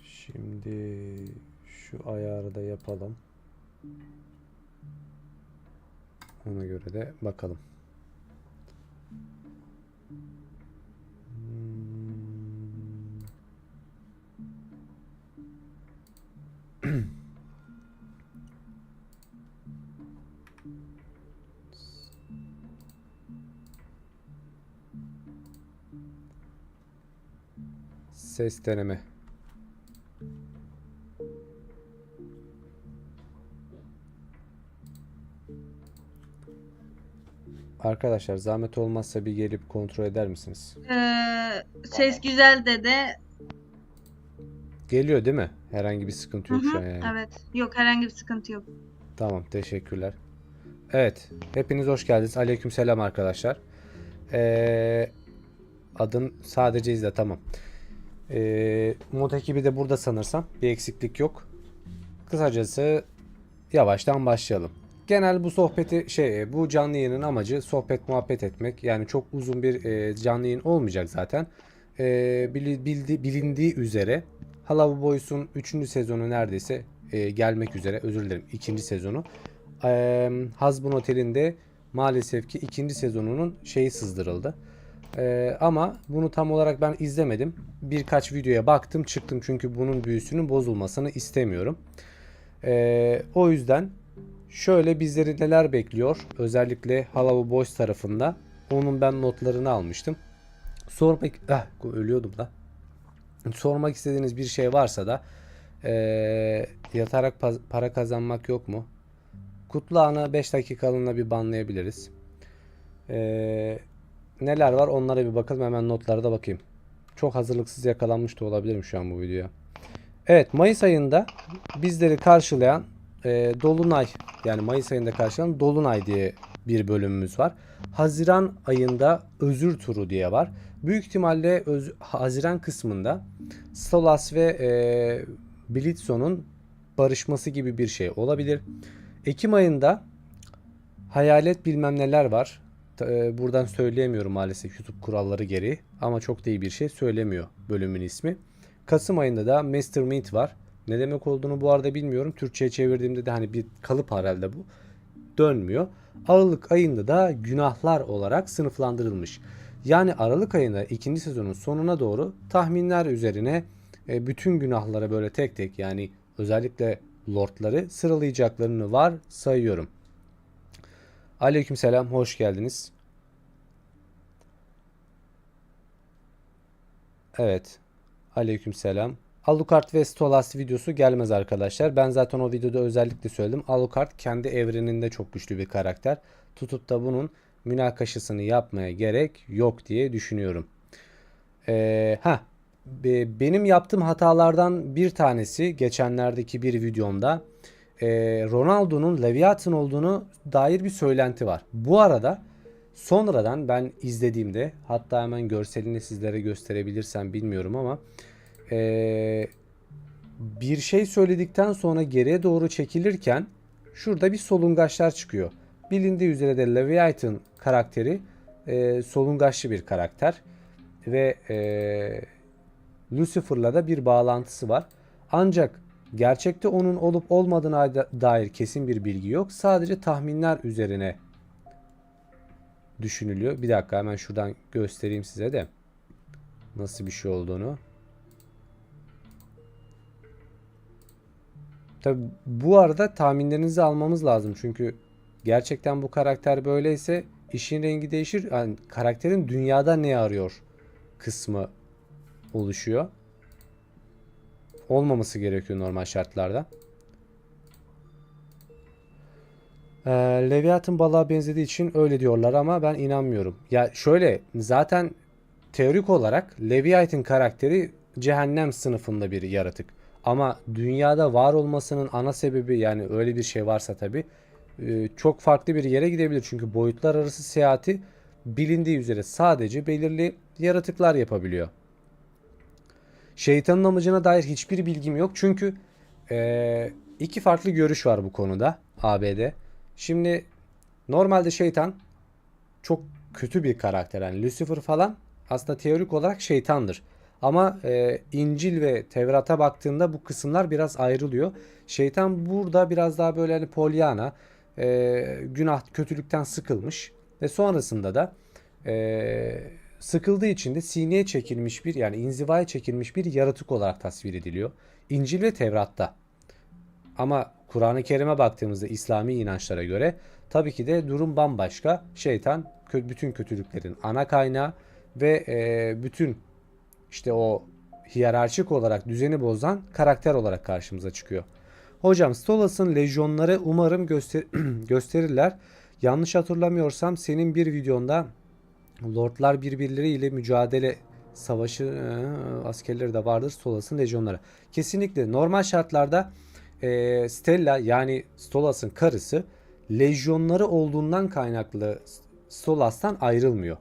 Şimdi şu ayarı da yapalım. Ona göre de bakalım. Ses deneme. Arkadaşlar zahmet olmazsa bir gelip kontrol eder misiniz? Ses güzel dedi. Geliyor değil mi? Herhangi bir sıkıntı Hı yok şu hı, an yani. evet. Yok, herhangi bir sıkıntı yok. Tamam, teşekkürler. Evet, hepiniz hoş geldiniz. Aleykümselam arkadaşlar. Ee, Adın sadece izle, tamam. Mod ekibi de burada sanırsam. Bir eksiklik yok. Kısacası yavaştan başlayalım. Genel bu sohbeti bu canlı yayının amacı sohbet muhabbet etmek. Yani çok uzun bir canlı yayın olmayacak zaten. Bilindiği üzere Hello Boys'un 3. sezonu neredeyse gelmek üzere. Özür dilerim, 2. sezonu. Hazbun Otel'inde maalesef ki 2. sezonunun şeyi sızdırıldı. Ama bunu tam olarak ben izlemedim. Birkaç videoya baktım çıktım çünkü bunun büyüsünün bozulmasını istemiyorum. O yüzden şöyle bizleri neler bekliyor özellikle Hello Boys tarafında, onun ben notlarını almıştım. Ölüyordum da. Sormak istediğiniz bir şey varsa da yatarak para kazanmak yok mu? Kutlu Ana 5 dakikalığına bir banlayabiliriz. Neler var onlara bir bakalım, hemen notlara da bakayım. Çok hazırlıksız yakalanmış da olabilirim şu an bu videoya. Evet, Mayıs ayında bizleri karşılayan Dolunay, yani Mayıs ayında karşılayan Dolunay diye bir bölümümüz var. Haziran ayında Özür Turu diye var. Büyük ihtimalle Haziran kısmında Stolas ve Blitzo'nun barışması gibi bir şey olabilir. Ekim ayında Hayalet bilmem neler var. Buradan söyleyemiyorum maalesef YouTube kuralları gereği. Ama çok da iyi bir şey söylemiyor bölümün ismi. Kasım ayında da Master Meat var. Ne demek olduğunu bu arada bilmiyorum. Türkçe'ye çevirdiğimde de hani bir kalıp herhalde bu. Dönmüyor. Aralık ayında da günahlar olarak sınıflandırılmış. Yani Aralık ayında 2. sezonun sonuna doğru tahminler üzerine bütün günahlara böyle tek tek, yani özellikle lordları sıralayacaklarını var sayıyorum. Aleykümselam, hoş geldiniz. Evet, aleykümselam. Alucard ve Stolas videosu gelmez arkadaşlar. Ben zaten o videoda özellikle söyledim. Alucard kendi evreninde çok güçlü bir karakter. Tutup da bunun münakaşasını yapmaya gerek yok diye düşünüyorum. Ha, benim yaptığım hatalardan bir tanesi geçenlerdeki bir videomda Ronaldo'nun Leviathan olduğunu dair bir söylenti var. Bu arada sonradan ben izlediğimde, hatta hemen görselini sizlere gösterebilirsem bilmiyorum ama bir şey söyledikten sonra geriye doğru çekilirken şurada bir solungaçlar çıkıyor. Bilindiği üzere de Leviathan karakteri solungaçlı bir karakter ve Lucifer'la da bir bağlantısı var. Ancak gerçekte onun olup olmadığına dair kesin bir bilgi yok. Sadece tahminler üzerine düşünülüyor. Bir dakika, hemen şuradan göstereyim size de nasıl bir şey olduğunu. Tabi bu arada tahminlerinizi almamız lazım. Çünkü gerçekten bu karakter böyleyse işin rengi değişir. Yani karakterin dünyada ne arıyor kısmı oluşuyor. Olmaması gerekiyor normal şartlarda. Leviathan balığa benzediği için öyle diyorlar ama ben inanmıyorum. Ya şöyle, zaten teorik olarak Leviathan karakteri cehennem sınıfında bir yaratık. Ama dünyada var olmasının ana sebebi, yani öyle bir şey varsa tabi, çok farklı bir yere gidebilir. Çünkü boyutlar arası seyahati bilindiği üzere sadece belirli yaratıklar yapabiliyor. Şeytanın amacına dair hiçbir bilgim yok. Çünkü iki farklı görüş var bu konuda AB'de. Şimdi normalde şeytan çok kötü bir karakter. Yani Lucifer falan aslında teorik olarak şeytandır. Ama İncil ve Tevrat'a baktığında bu kısımlar biraz ayrılıyor. Şeytan burada biraz daha böyle hani Pollyanna, günah, kötülükten sıkılmış ve sonrasında da sıkıldığı için de sineye çekilmiş bir, yani inzivaya çekilmiş bir yaratık olarak tasvir ediliyor. İncil ve Tevrat'ta. Ama Kur'an-ı Kerim'e baktığımızda İslami inançlara göre tabii ki de durum bambaşka. Şeytan bütün kötülüklerin ana kaynağı ve bütün işte o hiyerarşik olarak düzeni bozan karakter olarak karşımıza çıkıyor. Hocam Stolas'ın lejyonları umarım gösterirler. Yanlış hatırlamıyorsam senin bir videonda Lordlar birbirleriyle mücadele savaşı askerleri de vardır Stolas'ın lejyonları. Kesinlikle normal şartlarda Stella yani Stolas'ın karısı lejyonları olduğundan kaynaklı Stolas'tan ayrılmıyor.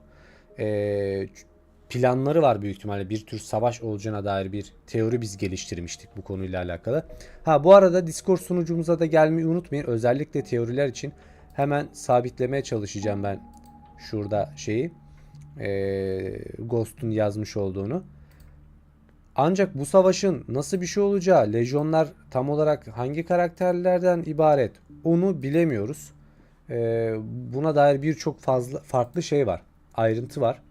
Planları var büyük ihtimalle, bir tür savaş olacağına dair bir teori biz geliştirmiştik bu konuyla alakalı. Ha bu arada Discord sunucumuza da gelmeyi unutmayın. Özellikle teoriler için hemen sabitlemeye çalışacağım ben şurada şeyi. Ghost'un yazmış olduğunu. Ancak bu savaşın nasıl bir şey olacağı, lejyonlar tam olarak hangi karakterlerden ibaret onu bilemiyoruz. Buna dair birçok farklı şey var. Ayrıntı var.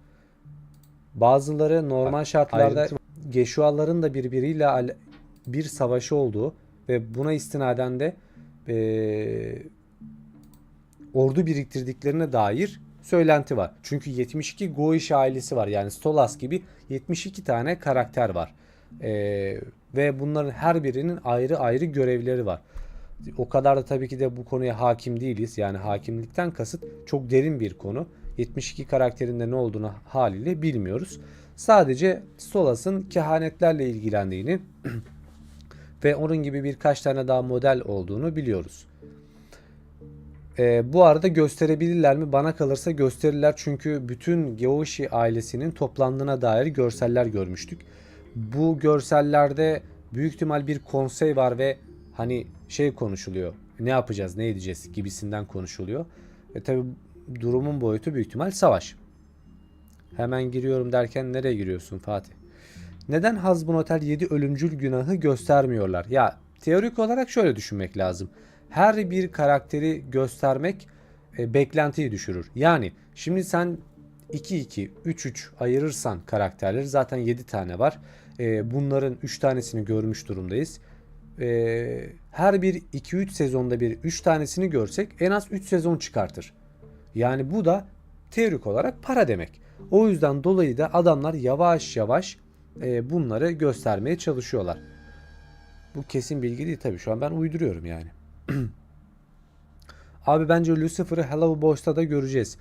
Bazıları normal şartlarda Geshuaların da birbiriyle bir savaşı olduğu ve buna istinaden de ordu biriktirdiklerine dair söylenti var. Çünkü 72 Goish ailesi var. Yani Stolas gibi 72 tane karakter var. Ve bunların her birinin ayrı ayrı görevleri var. O kadar da tabii ki de bu konuya hakim değiliz. Yani hakimlikten kasıt çok derin bir konu. 72 karakterin de ne olduğunu haliyle bilmiyoruz. Sadece Stolas'ın kehanetlerle ilgilendiğini ve onun gibi birkaç tane daha model olduğunu biliyoruz. Bu arada gösterebilirler mi? Bana kalırsa gösterirler. Çünkü bütün Geoshi ailesinin toplandığına dair görseller görmüştük. Bu görsellerde büyük ihtimal bir konsey var ve hani şey konuşuluyor. Ne yapacağız, ne edeceğiz gibisinden konuşuluyor. Tabi durumun boyutu büyük ihtimal savaş. Hemen giriyorum derken nereye giriyorsun Fatih? Neden Hazbun Otel 7 ölümcül günahı göstermiyorlar? Ya teorik olarak şöyle düşünmek lazım. Her bir karakteri göstermek beklentiyi düşürür. Yani şimdi sen 2-2, 3-3 ayırırsan karakterleri, zaten 7 tane var. Bunların 3 tanesini görmüş durumdayız. Her bir 2-3 sezonda bir 3 tanesini görsek en az 3 sezon çıkartır. Yani bu da teorik olarak para demek. O yüzden dolayı da adamlar yavaş yavaş bunları göstermeye çalışıyorlar. Bu kesin bilgi değil tabii. Şu an ben uyduruyorum yani. Abi bence Lucifer'ı Hello Boys'ta da göreceğiz.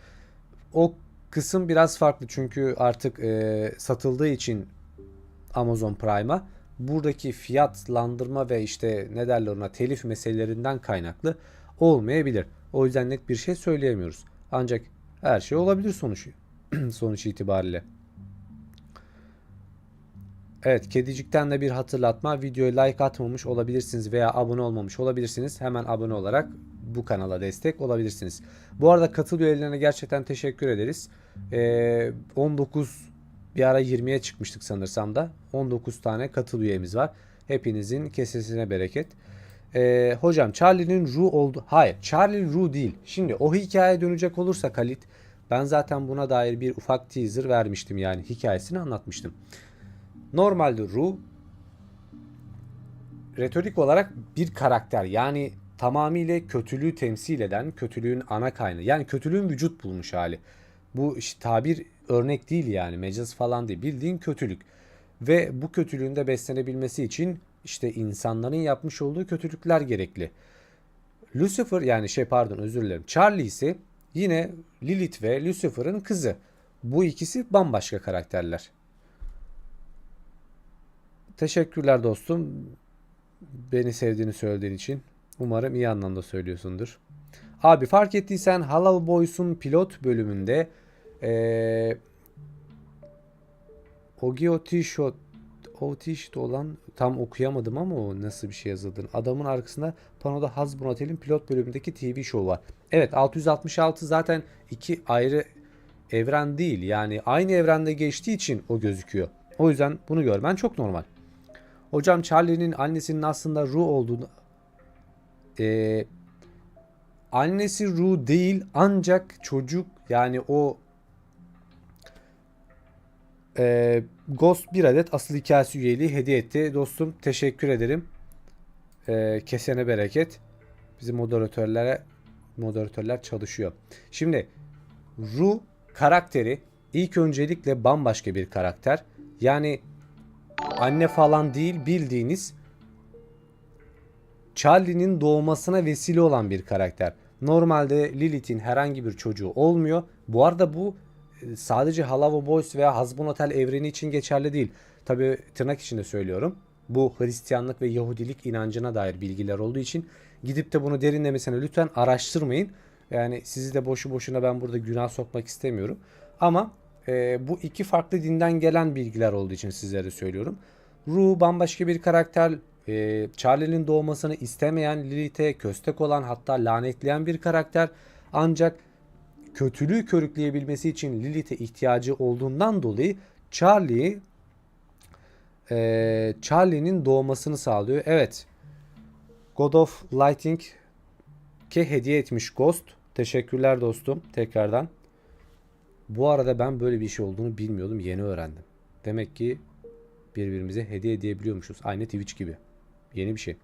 O kısım biraz farklı çünkü artık satıldığı için Amazon Prime'a buradaki fiyatlandırma ve işte ne derler ona, telif meselelerinden kaynaklı olmayabilir. O yüzden net bir şey söyleyemiyoruz. Ancak her şey olabilir sonuç itibariyle. Evet, kedicikten de bir hatırlatma. Videoya like atmamış olabilirsiniz veya abone olmamış olabilirsiniz. Hemen abone olarak bu kanala destek olabilirsiniz. Bu arada katıl üyelerine gerçekten teşekkür ederiz. 19 bir ara 20'ye çıkmıştık sanırsam da. 19 tane katıl üyemiz var. Hepinizin kesesine bereket. Hocam Charlie'nin Rue oldu. Hayır, Charlie Rue değil. Şimdi o hikayeye dönecek olursak Halit, ben zaten buna dair bir ufak teaser vermiştim, yani hikayesini anlatmıştım. Normalde Rue retorik olarak bir karakter, yani tamamıyla kötülüğü temsil eden, kötülüğün ana kaynağı, yani kötülüğün vücut bulmuş hali. Bu işte tabir örnek değil, yani mecaz falan değil, bildiğin kötülük. Ve bu kötülüğün de beslenebilmesi için işte insanların yapmış olduğu kötülükler gerekli. Lucifer, yani özür dilerim, Charlie ise yine Lilith ve Lucifer'ın kızı. Bu ikisi bambaşka karakterler. Teşekkürler dostum. Beni sevdiğini söylediğin için. Umarım iyi anlamda söylüyorsundur. Abi fark ettiysen Hello Boys'un pilot bölümünde Ogi Otishot olan, tam okuyamadım ama o nasıl bir şey yazıldığını. Adamın arkasında panoda Hazbun Otel'in pilot bölümündeki TV show var. Evet, 666 zaten iki ayrı evren değil. Yani aynı evrende geçtiği için o gözüküyor. O yüzden bunu görmen çok normal. Hocam Charlie'nin annesinin aslında Rue olduğunu... annesi Rue değil ancak çocuk yani o Ghost bir adet asıl hikayesi üyeliği hediye etti. Dostum teşekkür ederim. Kesene bereket. Bizim moderatörler çalışıyor. Şimdi Rue karakteri ilk öncelikle bambaşka bir karakter. Yani anne falan değil, bildiğiniz Charlie'nin doğmasına vesile olan bir karakter. Normalde Lilith'in herhangi bir çocuğu olmuyor. Bu arada bu sadece Halava Boys veya Hazbun Hotel evreni için geçerli değil. Tabi tırnak içinde söylüyorum. Bu Hristiyanlık ve Yahudilik inancına dair bilgiler olduğu için gidip de bunu derinlemesine lütfen araştırmayın. Yani sizi de boşu boşuna ben burada günah sokmak istemiyorum. Ama bu iki farklı dinden gelen bilgiler olduğu için sizlere söylüyorum. Rue bambaşka bir karakter. Charlie'nin doğmasını istemeyen, Lilith'e köstek olan, hatta lanetleyen bir karakter. Ancak kötülüğü körükleyebilmesi için Lilith'e ihtiyacı olduğundan dolayı Charlie'nin doğmasını sağlıyor. Evet. God of Lighting'e hediye etmiş Ghost. Teşekkürler dostum tekrardan. Bu arada ben böyle bir şey olduğunu bilmiyordum. Yeni öğrendim. Demek ki birbirimize hediye edebiliyormuşuz. Aynı Twitch gibi. Yeni bir şey.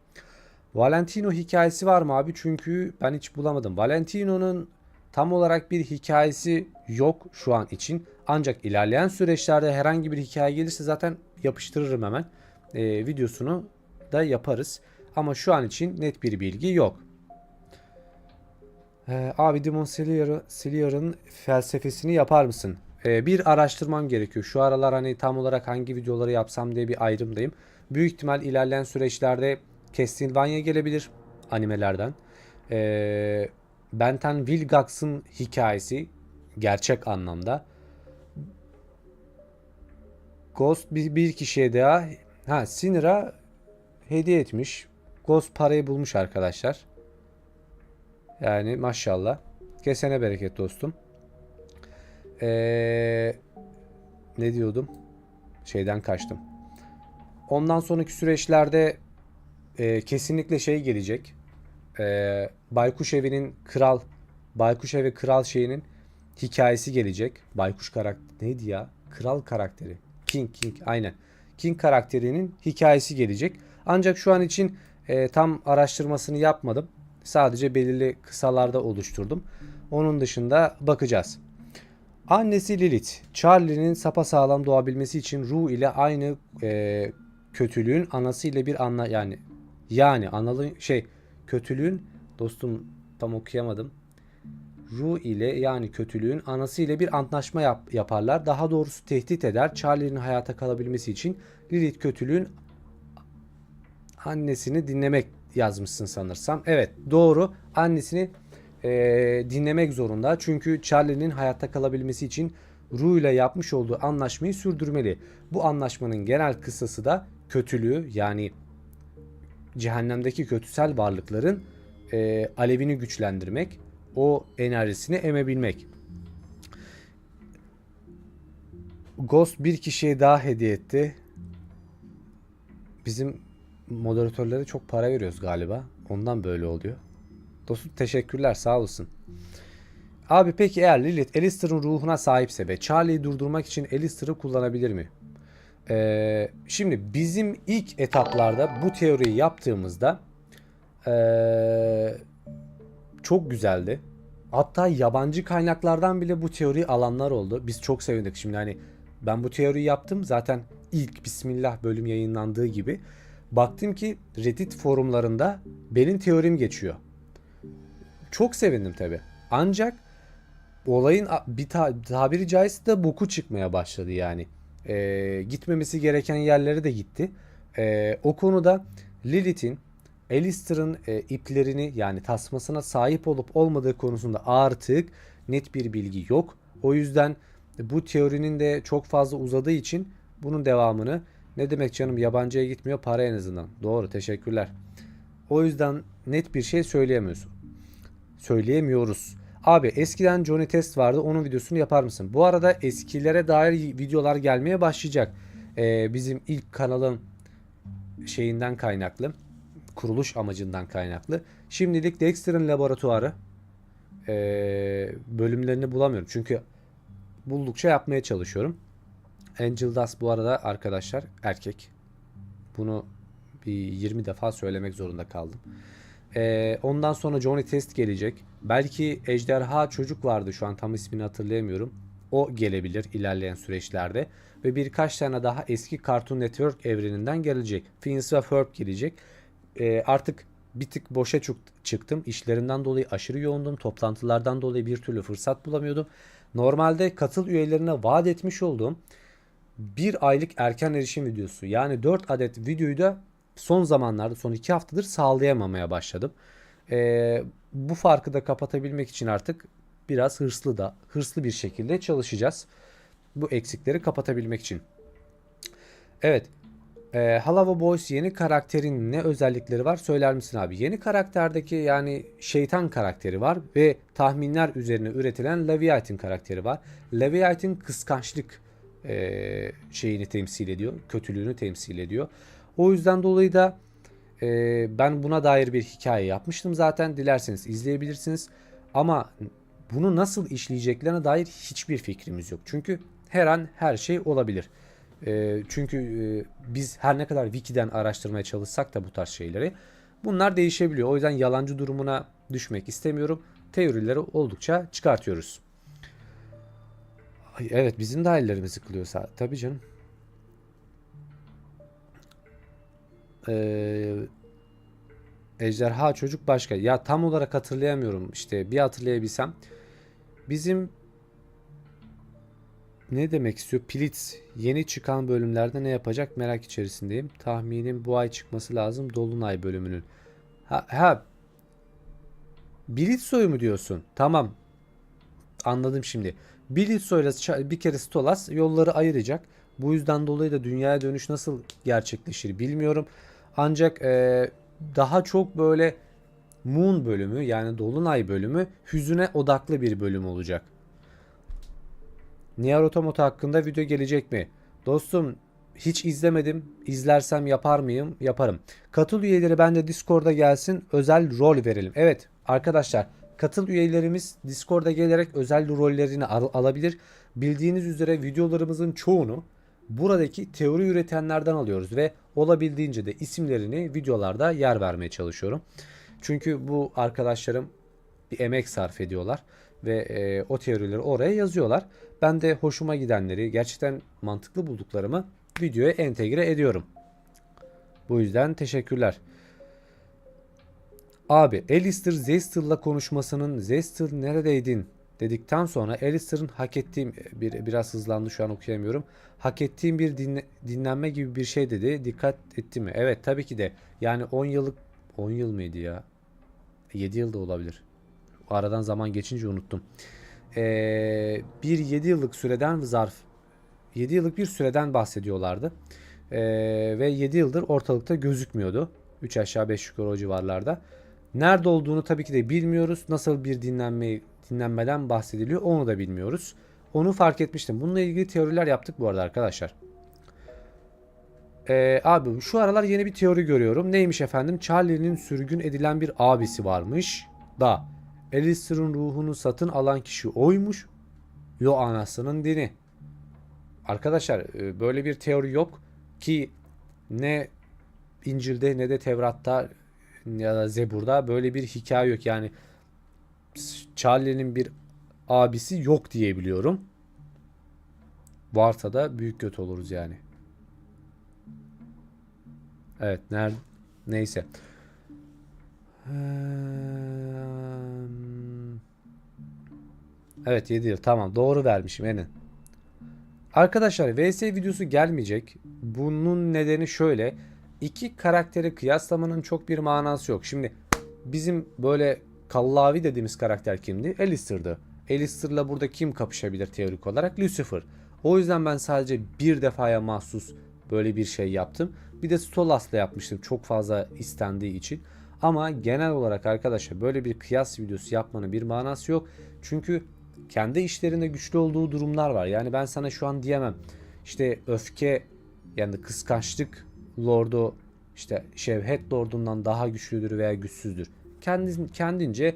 Valentino hikayesi var mı abi? Çünkü ben hiç bulamadım. Valentino'nun tam olarak bir hikayesi yok şu an için. Ancak ilerleyen süreçlerde herhangi bir hikaye gelirse zaten yapıştırırım hemen. Videosunu da yaparız. Ama şu an için net bir bilgi yok. Abi Demon Slayer'ın felsefesini yapar mısın? Bir araştırmam gerekiyor. Şu aralar hani tam olarak hangi videoları yapsam diye bir ayrımdayım. Büyük ihtimal ilerleyen süreçlerde Castlevania gelebilir animelerden. Benten Vilgax'ın hikayesi gerçek anlamda. Ghost bir kişiye daha Sinra hediye etmiş. Ghost parayı bulmuş arkadaşlar. Yani maşallah. Kesene bereket dostum. Ne diyordum? Şeyden kaçtım. Ondan sonraki süreçlerde kesinlikle şey gelecek. Baykuş Evi'nin Baykuş Evi Kral şeyinin hikayesi gelecek. Baykuş karakter neydi ya? Kral karakteri. King aynen. King karakterinin hikayesi gelecek. Ancak şu an için tam araştırmasını yapmadım. Sadece belirli kısalarda oluşturdum. Onun dışında bakacağız. Annesi Lilith, Charlie'nin sapasağlam doğabilmesi için Rue ile aynı kötülüğün anası ile bir kötülüğün dostum tam okuyamadım. Rue ile yani kötülüğün anası ile bir antlaşma yaparlar. Daha doğrusu tehdit eder. Charlie'nin hayata kalabilmesi için Lilith kötülüğün annesini dinlemek yazmışsın sanırsam. Evet doğru. Annesini dinlemek zorunda. Çünkü Charlie'nin hayatta kalabilmesi için Rue ile yapmış olduğu anlaşmayı sürdürmeli. Bu anlaşmanın genel kıssası da kötülüğü yani cehennemdeki kötüsel varlıkların alevini güçlendirmek, o enerjisini emebilmek. Ghost bir kişiye daha hediye etti. Bizim moderatörlere çok para veriyoruz galiba. Ondan böyle oluyor. Dostum teşekkürler sağ olasın. Abi peki eğer Lilith Alistair'ın ruhuna sahipse ve Charlie'yi durdurmak için Alistair'ı kullanabilir mi? Şimdi bizim ilk etaplarda bu teoriyi yaptığımızda çok güzeldi. Hatta yabancı kaynaklardan bile bu teoriyi alanlar oldu. Biz çok sevindik. Şimdi hani ben bu teoriyi yaptım. Zaten ilk Bismillah bölüm yayınlandığı gibi. Baktım ki Reddit forumlarında benim teorim geçiyor. Çok sevindim tabi. Ancak olayın bir tabiri caizse de boku çıkmaya başladı yani. Gitmemesi gereken yerlere de gitti. O konuda Lilith'in Alistair'ın iplerini yani tasmasına sahip olup olmadığı konusunda artık net bir bilgi yok. O yüzden bu teorinin de çok fazla uzadığı için bunun devamını ne demek canım yabancıya gitmiyor para en azından. Doğru teşekkürler. O yüzden net bir şey söyleyemiyoruz. Abi eskiden Johnny Test vardı onun videosunu yapar mısın? Bu arada eskilere dair videolar gelmeye başlayacak. Bizim ilk kanalın şeyinden kaynaklı, kuruluş amacından kaynaklı. Şimdilik Dexter'ın laboratuvarı bölümlerini bulamıyorum. Çünkü buldukça yapmaya çalışıyorum. Angel Dust bu arada arkadaşlar erkek. Bunu bir 20 defa söylemek zorunda kaldım. Ondan sonra Johnny Test gelecek. Belki Ejderha Çocuk vardı, şu an tam ismini hatırlayamıyorum. O gelebilir ilerleyen süreçlerde. Ve birkaç tane daha eski Cartoon Network evreninden gelecek. Phineas ve Ferb gelecek. Artık bir tık boşa çıktım. İşlerimden dolayı aşırı yoğundum. Toplantılardan dolayı bir türlü fırsat bulamıyordum. Normalde katıl üyelerine vaat etmiş olduğum bir aylık erken erişim videosu, yani 4 adet videoyu da son zamanlarda, son 2 haftadır sağlayamamaya başladım. Bu farkı da kapatabilmek için artık biraz hırslı bir şekilde çalışacağız. Bu eksikleri kapatabilmek için. Evet. Halava Boys yeni karakterin ne özellikleri var söyler misin abi? Yeni karakterdeki yani şeytan karakteri var ve tahminler üzerine üretilen Leviathan karakteri var. Leviathan kıskançlık şeyini temsil ediyor. Kötülüğünü temsil ediyor. O yüzden dolayı da ben buna dair bir hikaye yapmıştım zaten. Dilerseniz izleyebilirsiniz. Ama bunu nasıl işleyeceklerine dair hiçbir fikrimiz yok. Çünkü her an her şey olabilir. Çünkü biz her ne kadar wiki'den araştırmaya çalışsak da bu tarz şeyleri, bunlar değişebiliyor. O yüzden yalancı durumuna düşmek istemiyorum. Teorileri oldukça çıkartıyoruz. Ay, evet, bizim de hayallerimiz yıkılıyorsa tabii canım. Ejderha Çocuk başka. Ya tam olarak hatırlayamıyorum. İşte bir hatırlayabilsem. Bizim ne demek istiyor? Pilitz yeni çıkan bölümlerde ne yapacak merak içerisindeyim. Tahminim bu ay çıkması lazım Dolunay bölümünün. Ha Blitzo'yu mu diyorsun? Tamam. Anladım şimdi. Blitzo'yla bir kere Stolas yolları ayıracak. Bu yüzden dolayı da dünyaya dönüş nasıl gerçekleşir bilmiyorum. Ancak daha çok böyle Moon bölümü, yani Dolunay bölümü hüzüne odaklı bir bölüm olacak. Nier Automata hakkında video gelecek mi? Dostum, hiç izlemedim. İzlersem yapar mıyım? Yaparım. Katıl üyeleri bence Discord'a gelsin. Özel rol verelim. Evet arkadaşlar, katıl üyelerimiz Discord'a gelerek özel rollerini alabilir. Bildiğiniz üzere videolarımızın çoğunu buradaki teori üretenlerden alıyoruz ve olabildiğince de isimlerini videolarda yer vermeye çalışıyorum. Çünkü bu arkadaşlarım bir emek sarf ediyorlar ve o teorileri oraya yazıyorlar. Ben de hoşuma gidenleri, gerçekten mantıklı bulduklarımı videoya entegre ediyorum. Bu yüzden teşekkürler. Abi Alistair Zester'la konuşmasının "Zester neredeydin?" dedikten sonra Alistair'ın hak ettiğim biraz hızlandı şu an okuyamıyorum. Hak ettiğim bir dinlenme gibi bir şey dedi. Dikkat etti mi? Evet tabii ki de. Yani 10 yıl mıydı ya? 7 yıl da olabilir. Aradan zaman geçince unuttum. Bir 7 yıllık süreden 7 yıllık bir süreden bahsediyorlardı. Ve 7 yıldır ortalıkta gözükmüyordu. 3 aşağı 5 yukarı o civarlarda. Nerede olduğunu tabii ki de bilmiyoruz. Nasıl bir dinlenmeden bahsediliyor onu da bilmiyoruz. Onu fark etmiştim. Bununla ilgili teoriler yaptık bu arada arkadaşlar. Abi şu aralar yeni bir teori görüyorum. Neymiş efendim? Charlie'nin sürgün edilen bir abisi varmış da Alistair'ın ruhunu satın alan kişi oymuş. Yo anasının dini. Arkadaşlar böyle bir teori yok ki, ne İncil'de ne de Tevrat'ta ya da Zebur'da böyle bir hikaye yok. Yani Charlie'nin bir abisi yok diye biliyorum. Varsa da büyük kötü oluruz yani. Evet, neyse. Evet 7 yıl, tamam, doğru vermişim Enin. Arkadaşlar VS videosu gelmeyecek. Bunun nedeni şöyle. İki karakteri kıyaslamanın çok bir manası yok. Şimdi bizim böyle kallavi dediğimiz karakter kimdi? Alistair'dı. Alistair'la burada kim kapışabilir teorik olarak? Lucifer. O yüzden ben sadece bir defaya mahsus böyle bir şey yaptım. Bir de Stolas'la yapmıştım çok fazla istendiği için. Ama genel olarak arkadaşlar böyle bir kıyas videosu yapmanın bir manası yok. Çünkü kendi işlerinde güçlü olduğu durumlar var. Yani ben sana şu an diyemem. İşte öfke Yani kıskançlık lordu işte şevhet lordundan daha güçlüdür veya güçsüzdür. Kendince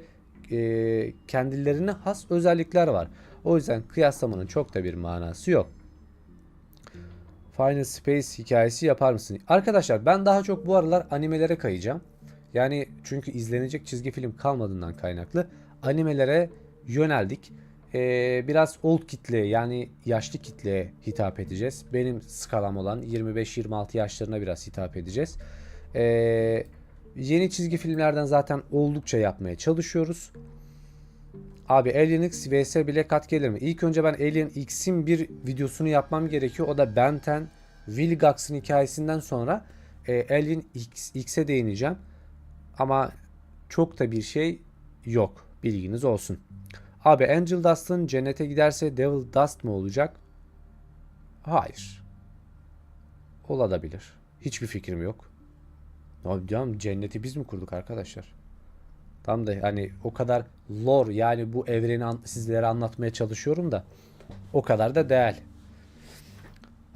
kendilerine has özellikler var. O yüzden kıyaslamanın çok da bir manası yok. Final Space hikayesi yapar mısın? Arkadaşlar ben daha çok bu aralar animelere kayacağım. Yani çünkü izlenecek çizgi film kalmadığından kaynaklı animelere yöneldik. Biraz old kitleye yani yaşlı kitleye hitap edeceğiz. Benim skalam olan 25-26 yaşlarına biraz hitap edeceğiz. Yeni çizgi filmlerden zaten oldukça yapmaya çalışıyoruz. Abi Alien X vs Black Hat gelir mi? İlk önce ben Alien X'in bir videosunu yapmam gerekiyor. O da Ben 10 Vilgax'ın hikayesinden sonra Alien X'e değineceğim. Ama çok da bir şey yok. Bilginiz olsun. Abi Angel Dust'ın cennete giderse Devil Dust mı olacak? Hayır. Olabilir. Hiçbir fikrim yok. Abi diyorum cenneti biz mi kurduk arkadaşlar? Tam da hani o kadar lore yani bu evreni sizlere anlatmaya çalışıyorum da o kadar da değil.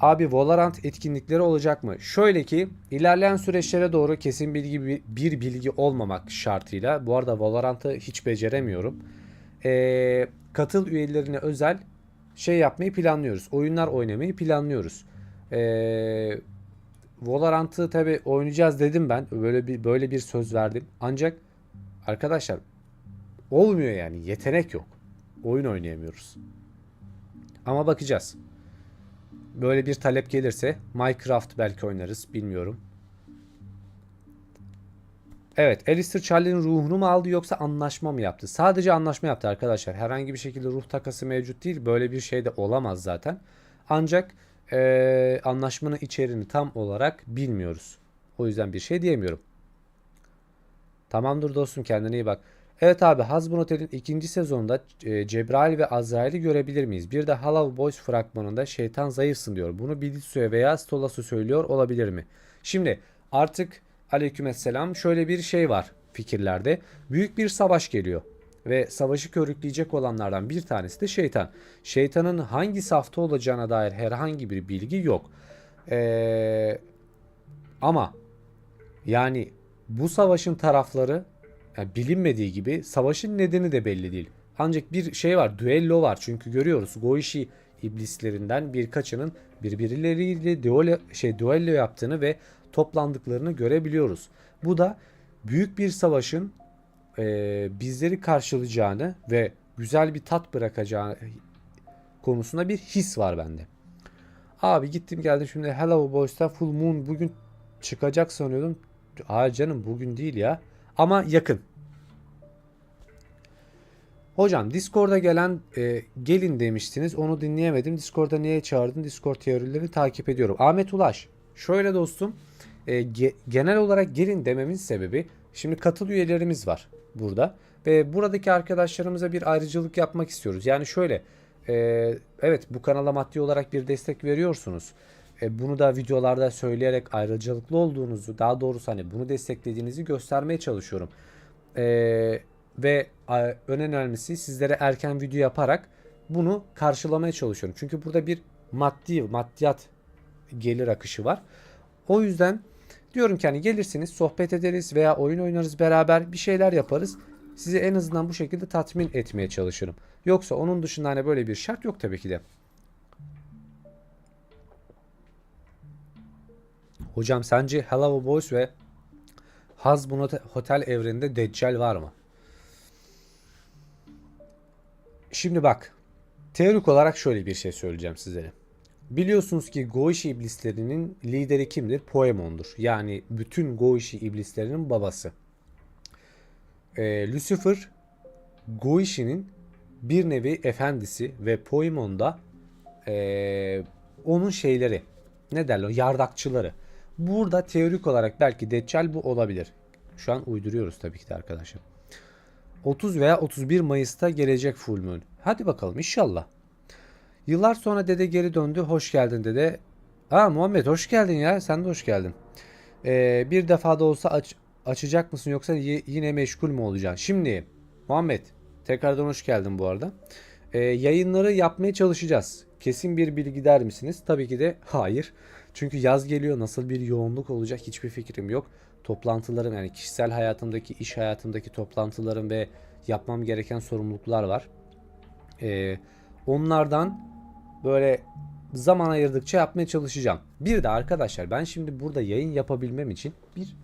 Abi Valorant etkinlikleri olacak mı? Şöyle ki ilerleyen süreçlere doğru kesin bir bilgi olmamak şartıyla bu arada Valorant'ı hiç beceremiyorum. Katıl üyelerine özel şey yapmayı planlıyoruz. Oyunlar oynamayı planlıyoruz. Valorant'ı tabi oynayacağız dedim ben. Böyle bir söz verdim. Ancak arkadaşlar olmuyor yani. Yetenek yok. Oyun oynayamıyoruz. Ama bakacağız. Böyle bir talep gelirse Minecraft belki oynarız. Bilmiyorum. Evet. Alistair Charlie'nin ruhunu mu aldı yoksa anlaşma mı yaptı? Sadece anlaşma yaptı arkadaşlar. Herhangi bir şekilde ruh takası mevcut değil. Böyle bir şey de olamaz zaten. Ancak anlaşmanın içeriğini tam olarak bilmiyoruz. O yüzden bir şey diyemiyorum. Tamamdır dostum kendine iyi bak. Evet abi Hazbin Hotel'in ikinci sezonunda Cebrail ve Azrail'i görebilir miyiz? Bir de Hollow Boys fragmanında şeytan zayıfsın diyor. Bunu Biditsu'ya veya Stolas'u söylüyor olabilir mi? Şimdi artık aleykümselam şöyle bir şey var fikirlerde. Büyük bir savaş geliyor. Ve savaşı körükleyecek olanlardan bir tanesi de şeytan. Şeytanın hangi safta olacağına dair herhangi bir bilgi yok. Ama yani bu savaşın tarafları yani bilinmediği gibi savaşın nedeni de belli değil. Ancak bir şey var, düello var. Çünkü görüyoruz Goichi iblislerinden birkaçının birbirleriyle düello yaptığını ve toplandıklarını görebiliyoruz. Bu da büyük bir savaşın bizleri karşılayacağını ve güzel bir tat bırakacağı konusunda bir his var bende. Abi gittim geldim şimdi Hello Boys'ta Full Moon bugün çıkacak sanıyordum. Aa canım bugün değil ya. Ama yakın. Hocam Discord'a gelen gelin demiştiniz. Onu dinleyemedim. Discord'a niye çağırdın? Discord teorileri takip ediyorum. Ahmet Ulaş. Şöyle dostum. Genel olarak gelin dememin sebebi şimdi katıl üyelerimiz var burada. Ve buradaki arkadaşlarımıza bir ayrıcalık yapmak istiyoruz. Yani şöyle. Evet bu kanala maddi olarak bir destek veriyorsunuz. Bunu da videolarda söyleyerek ayrıcalıklı olduğunuzu daha doğrusu hani bunu desteklediğinizi göstermeye çalışıyorum. Ve en önemlisi sizlere erken video yaparak bunu karşılamaya çalışıyorum. Çünkü burada bir maddiyat gelir akışı var. O yüzden diyorum ki hani gelirsiniz sohbet ederiz veya oyun oynarız beraber bir şeyler yaparız. Sizi en azından bu şekilde tatmin etmeye çalışırım. Yoksa onun dışında hani böyle bir şart yok tabii ki de. Hocam sence Hello Boys ve Hazbin Hotel evreninde Deccal var mı? Şimdi bak. Teorik olarak şöyle bir şey söyleyeceğim sizlere. Biliyorsunuz ki Goichi iblislerinin lideri kimdir? Poemon'dur. Yani bütün Goichi iblislerinin babası. Lucifer Goichi'nin bir nevi efendisi ve Poemon da onun şeyleri. Ne derler? Yardakçıları. Burada teorik olarak belki Deccal bu olabilir. Şu an uyduruyoruz tabii ki de arkadaşlar. 30 veya 31 Mayıs'ta gelecek Full Moon. Hadi bakalım inşallah. Yıllar sonra dede geri döndü. Hoş geldin dede. Aa Muhammed hoş geldin ya. Sen de hoş geldin. Bir defa da olsa açacak mısın yoksa yine meşgul mü olacaksın? Şimdi Muhammed tekrardan hoş geldin bu arada. Yayınları yapmaya çalışacağız. Kesin bir bilgi der misiniz? Tabii ki de hayır. Çünkü yaz geliyor. Nasıl bir yoğunluk olacak hiçbir fikrim yok. Toplantılarım, yani kişisel hayatımdaki, iş hayatımdaki toplantılarım ve yapmam gereken sorumluluklar var. Onlardan böyle zaman ayırdıkça yapmaya çalışacağım. Bir de arkadaşlar, ben şimdi burada yayın yapabilmem için bir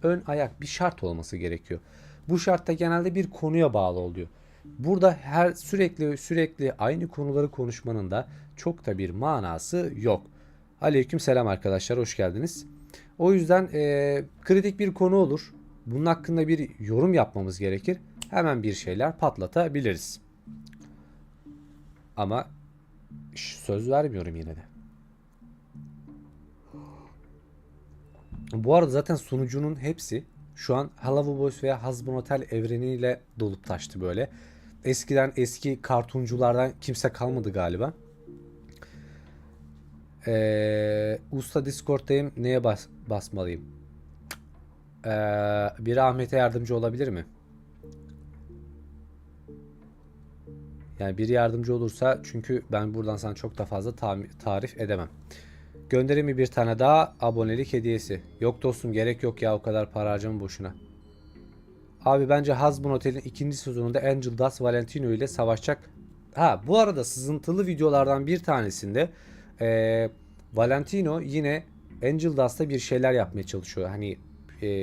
ön ayak, bir şart olması gerekiyor. Bu şart da genelde bir konuya bağlı oluyor. Burada her sürekli aynı konuları konuşmanın da çok da bir manası yok. Aleyküm selam arkadaşlar, hoş geldiniz. O yüzden kritik bir konu olur. Bunun hakkında bir yorum yapmamız gerekir. Hemen bir şeyler patlatabiliriz. Ama söz vermiyorum yine de. Bu arada zaten sunucunun hepsi şu an Hello Boys veya Hazbin Hotel evreniyle dolup taştı böyle. Eskiden eski kartunculardan kimse kalmadı galiba. Usta Discord'dayım. Neye basmalıyım? Biri Ahmet'e yardımcı olabilir mi? Yani biri yardımcı olursa, çünkü ben buradan sana çok da fazla tarif edemem. Göndereyim mi bir tane daha abonelik hediyesi? Yok dostum, gerek yok ya, o kadar para harcama boşuna. Abi bence Hazbin Hotel'in ikinci sezonunda Angel Dust Valentino ile savaşacak. Ha, bu arada sızıntılı videolardan bir tanesinde Valentino yine Angel Dust'ta bir şeyler yapmaya çalışıyor. Hani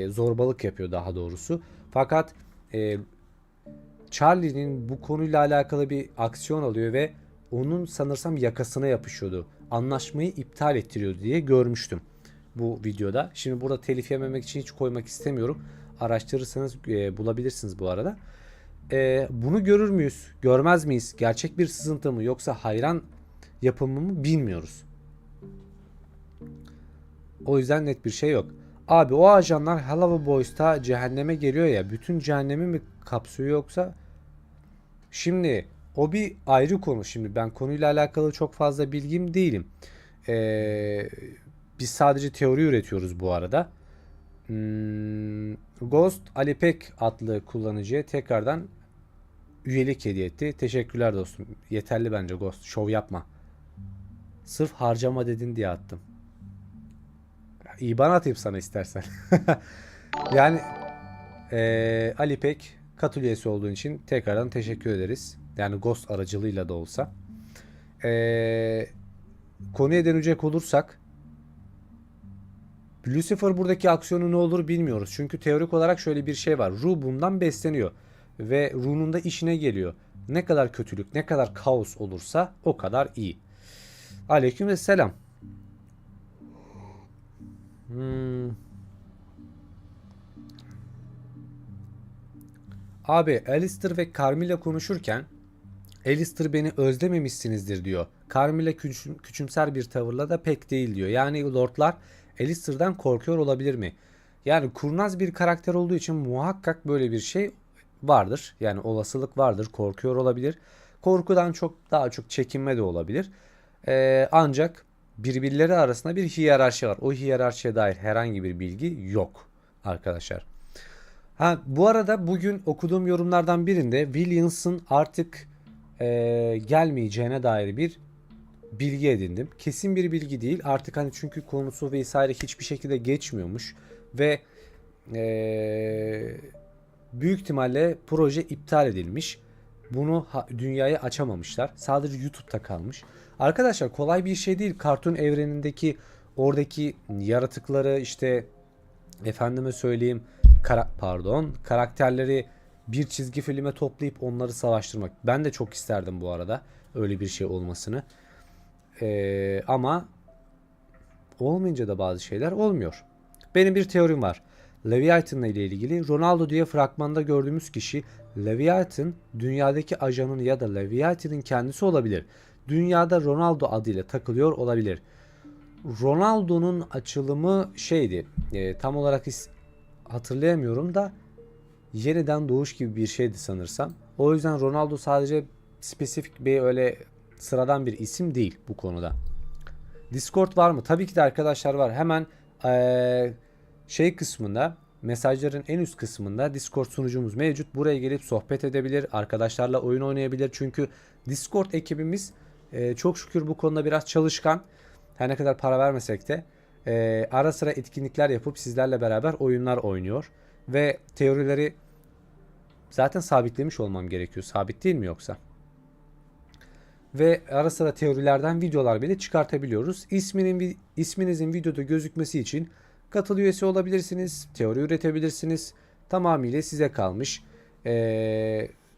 zorbalık yapıyor daha doğrusu. Fakat Charlie'nin bu konuyla alakalı bir aksiyon alıyor ve onun sanırsam yakasına yapışıyordu. Anlaşmayı iptal ettiriyordu diye görmüştüm bu videoda. Şimdi burada telif yememek için hiç koymak istemiyorum. Araştırırsanız bulabilirsiniz bu arada. Bunu görür müyüz? Görmez miyiz? Gerçek bir sızıntı mı yoksa hayran yapımı mı bilmiyoruz. O yüzden net bir şey yok. Abi o ajanlar Hello Boys'ta cehenneme geliyor ya. Bütün cehennemi mi kapsıyor yoksa? Şimdi o bir ayrı konu. Şimdi ben konuyla alakalı çok fazla bilgim değilim. Biz sadece teori üretiyoruz bu arada. Ghost Alipek adlı kullanıcıya tekrardan üyelik hediye etti. Teşekkürler dostum. Yeterli bence Ghost. Şov yapma. Sırf harcama dedin diye attım. İban atayım sana istersen. Yani Alipek kat üyesi olduğun için tekrardan teşekkür ederiz. Yani Ghost aracılığıyla da olsa. Konuya dönecek olursak, Lucifer buradaki aksiyonu ne olur bilmiyoruz. Çünkü teorik olarak şöyle bir şey var. Ru bundan besleniyor. Ve Ru'nun da işine geliyor. Ne kadar kötülük, ne kadar kaos olursa o kadar iyi. Aleykümselam. Abi Alistair ve Carmilla konuşurken Alistair beni özlememişsinizdir diyor. Carmilla küçümser bir tavırla da pek değil diyor. Yani lordlar Alistair'dan korkuyor olabilir mi? Yani kurnaz bir karakter olduğu için muhakkak böyle bir şey vardır. Yani olasılık vardır. Korkuyor olabilir. Korkudan çok daha çok çekinme de olabilir. Ancak birbirleri arasında bir hiyerarşi var. O hiyerarşiye dair herhangi bir bilgi yok arkadaşlar. Ha, bu arada bugün okuduğum yorumlardan birinde Williams'ın artık gelmeyeceğine dair bir bilgi edindim. Kesin bir bilgi değil. Artık hani çünkü konusu vesaire hiçbir şekilde geçmiyormuş ve büyük ihtimalle proje iptal edilmiş. Bunu dünyaya açamamışlar. Sadece YouTube'da kalmış. Arkadaşlar kolay bir şey değil. Kartun evrenindeki oradaki yaratıkları, işte efendime söyleyeyim karakterleri bir çizgi filme toplayıp onları savaştırmak. Ben de çok isterdim bu arada öyle bir şey olmasını. Ama olmayınca da bazı şeyler olmuyor. Benim bir teorim var. Leviathan ile ilgili. Ronaldo diye fragmanda gördüğümüz kişi Leviathan dünyadaki ajanın ya da Leviathan'ın kendisi olabilir. Dünyada Ronaldo adıyla takılıyor olabilir. Ronaldo'nun açılımı şeydi. Tam olarak hatırlayamıyorum da yeniden doğuş gibi bir şeydi sanırsam. O yüzden Ronaldo sadece spesifik bir öyle sıradan bir isim değil bu konuda. Discord var mı? Tabii ki de arkadaşlar var. Hemen şey kısmında, mesajların en üst kısmında Discord sunucumuz mevcut. Buraya gelip sohbet edebilir, arkadaşlarla oyun oynayabilir. Çünkü Discord ekibimiz Çok şükür bu konuda biraz çalışkan. Her ne kadar para vermesek de ara sıra etkinlikler yapıp sizlerle beraber oyunlar oynuyor. Ve teorileri zaten sabitlemiş olmam gerekiyor. Sabit değil mi yoksa? Ve ara sıra teorilerden videolar bile çıkartabiliyoruz. İsminizin videoda gözükmesi için katıl üyesi olabilirsiniz. Teori üretebilirsiniz. Tamamıyla size kalmış.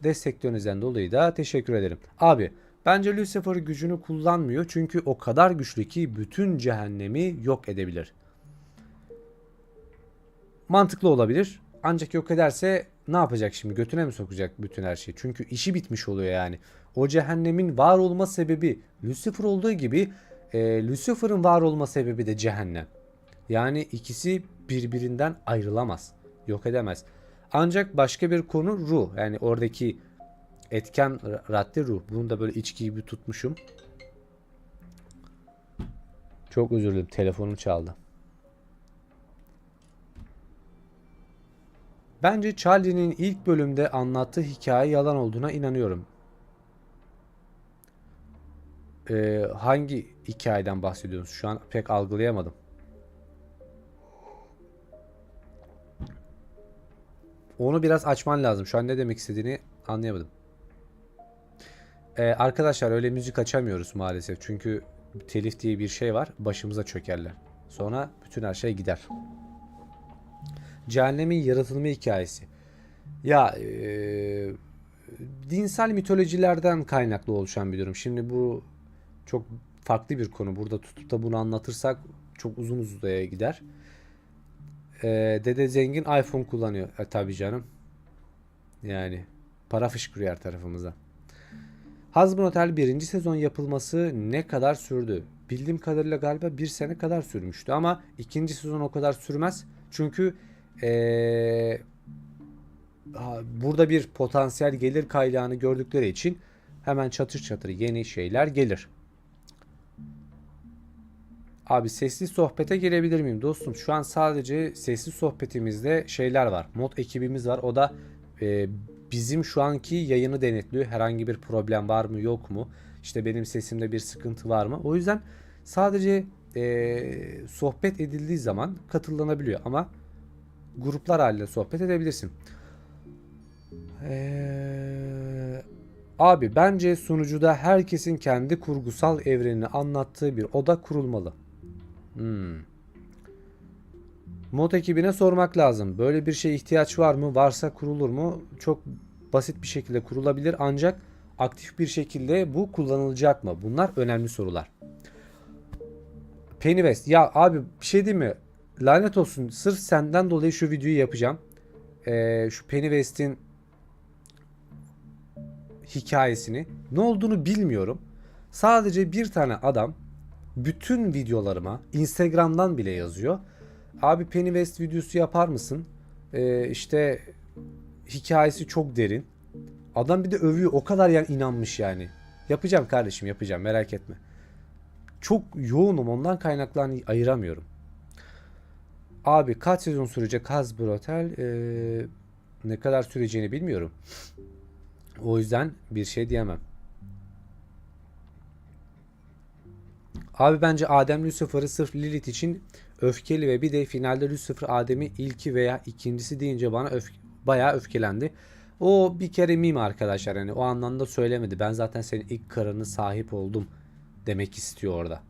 Desteklerinizden dolayı da teşekkür ederim. Abi bence Lucifer gücünü kullanmıyor. Çünkü o kadar güçlü ki bütün cehennemi yok edebilir. Mantıklı olabilir. Ancak yok ederse ne yapacak şimdi? Götüne mi sokacak bütün her şeyi? Çünkü işi bitmiş oluyor yani. O cehennemin var olma sebebi Lucifer olduğu gibi Lucifer'ın var olma sebebi de cehennem. Yani ikisi birbirinden ayrılamaz. Yok edemez. Ancak başka bir konu ruh. Yani oradaki etken radde ruh. Bunu da böyle içki gibi tutmuşum. Çok özür dilerim. Telefonum çaldı. Bence Charlie'nin ilk bölümde anlattığı hikaye yalan olduğuna inanıyorum. Hangi hikayeden bahsediyorsunuz? Şu an pek algılayamadım. Onu biraz açman lazım. Şu an ne demek istediğini anlayamadım. Arkadaşlar öyle müzik açamıyoruz maalesef. Çünkü telif diye bir şey var. Başımıza çökerler. Sonra bütün her şey gider. Cehennemin yaratılma hikayesi. Ya dinsel mitolojilerden kaynaklı oluşan bir durum. Şimdi bu çok farklı bir konu. Burada tutup da bunu anlatırsak çok uzun uzaya gider. Dede zengin iPhone kullanıyor. Tabii canım. Yani para fışkırıyor her tarafımıza. Hazbin Hotel 1. sezon yapılması ne kadar sürdü? Bildiğim kadarıyla galiba 1 sene kadar sürmüştü ama 2. sezon o kadar sürmez. Çünkü burada bir potansiyel gelir kaynağını gördükleri için hemen çatır çatır yeni şeyler gelir. Abi sesli sohbete gelebilir miyim dostum? Şu an sadece sesli sohbetimizde şeyler var. Mod ekibimiz var. O da bizim şu anki yayını denetliyor. Herhangi bir problem var mı yok mu? İşte benim sesimde bir sıkıntı var mı? O yüzden sadece sohbet edildiği zaman katılınabiliyor. Ama gruplar halinde sohbet edebilirsin. Abi bence sunucuda herkesin kendi kurgusal evrenini anlattığı bir oda kurulmalı. Mod ekibine sormak lazım. Böyle bir şeye ihtiyaç var mı? Varsa kurulur mu? Çok basit bir şekilde kurulabilir ancak aktif bir şekilde bu kullanılacak mı? Bunlar önemli sorular. Pennywise. Ya abi bir şey değil mi? Lanet olsun. Sırf senden dolayı şu videoyu yapacağım. Şu Pennywise'in hikayesini. Ne olduğunu bilmiyorum. Sadece bir tane adam bütün videolarıma Instagram'dan bile yazıyor. Abi Pennywise videosu yapar mısın? İşte hikayesi çok derin. Adam bir de övüyor. O kadar yani inanmış yani. Yapacağım kardeşim yapacağım merak etme. Çok yoğunum ondan kaynaklı ayıramıyorum. Abi kaç sezon sürecek Hasbro Hotel? Ne kadar süreceğini bilmiyorum. O yüzden bir şey diyemem. Abi bence Adem Lucifer'ı sırf Lilith için öfkeli ve bir de finalde Lucifer Adem'i ilki veya ikincisi deyince bana bayağı öfkelendi. O bir kere meme arkadaşlar yani o anlamda söylemedi. Ben zaten senin ilk karını sahip oldum demek istiyor orada.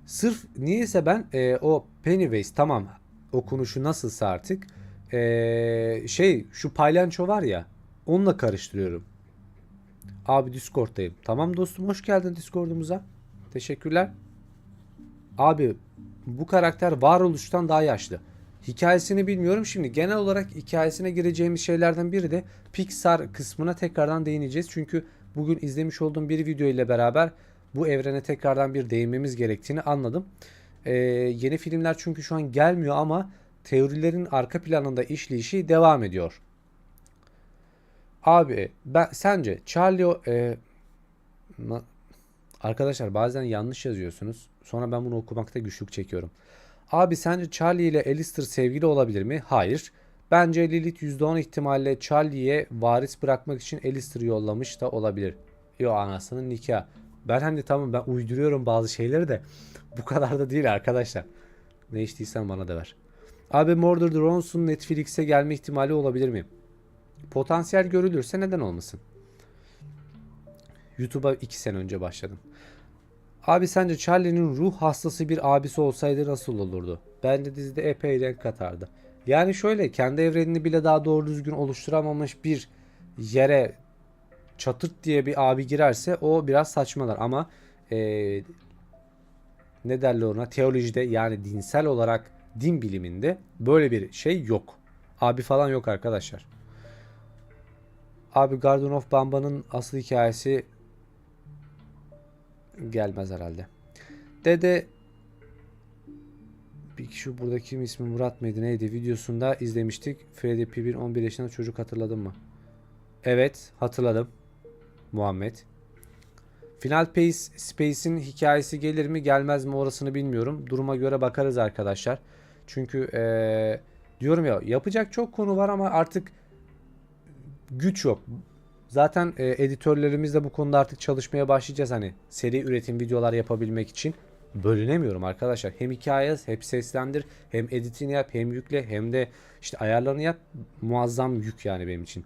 Sırf niyeyse ben o Pennywise tamam okunuşu nasılsa artık şu Paylanço var ya onunla karıştırıyorum. Abi Discord'dayım. Tamam dostum hoş geldin Discord'umuza. Teşekkürler. Abi bu karakter varoluştan daha yaşlı. Hikayesini bilmiyorum. Şimdi genel olarak hikayesine gireceğimiz şeylerden biri de Pixar kısmına tekrardan değineceğiz. Çünkü bugün izlemiş olduğum bir video ile beraber bu evrene tekrardan bir değinmemiz gerektiğini anladım. Yeni filmler çünkü şu an gelmiyor ama teorilerin arka planında işleyişi devam ediyor. Abi sence Charlie arkadaşlar bazen yanlış yazıyorsunuz. Sonra ben bunu okumakta güçlük çekiyorum. Abi sence Charlie ile Alistair sevgili olabilir mi? Hayır. Bence Lilith %10 ihtimalle Charlie'ye varis bırakmak için Alistair'ı yollamış da olabilir. Yo, anasının nikahı. Ben hani tamam, ben uyduruyorum bazı şeyleri de bu kadar da değil arkadaşlar. Ne içtiysen bana da ver. Abi Murder Drones'un Netflix'e gelme ihtimali olabilir mi? Potansiyel görülürse neden olmasın? YouTube'a 2 sene önce başladım. Abi sence Charlie'nin ruh hastası bir abisi olsaydı nasıl olurdu? Bence dizide epey renk katardı. Yani şöyle, kendi evrenini bile daha doğru düzgün oluşturamamış bir yere çatırt diye bir abi girerse o biraz saçmalar ama ne derler ona, teolojide yani dinsel olarak din biliminde böyle bir şey yok. Abi falan yok arkadaşlar. Abi Garden of Bamba'nın asıl hikayesi gelmez herhalde. Dede bir şu buradaki ismi Murat mıydı neydi, videosunda izlemiştik. Freddy P1 11 yaşında çocuk, hatırladın mı? Evet, hatırladım. Muhammed. Final Space'in hikayesi gelir mi gelmez mi orasını bilmiyorum. Duruma göre bakarız arkadaşlar. Çünkü diyorum ya, yapacak çok konu var ama artık güç yok. Zaten editörlerimiz de bu konuda artık çalışmaya başlayacağız, hani seri üretim videolar yapabilmek için. Bölünemiyorum arkadaşlar. Hem hikaye yaz, hem seslendir, hem editini yap, hem yükle, hem de işte ayarlarını yap. Muazzam yük yani benim için.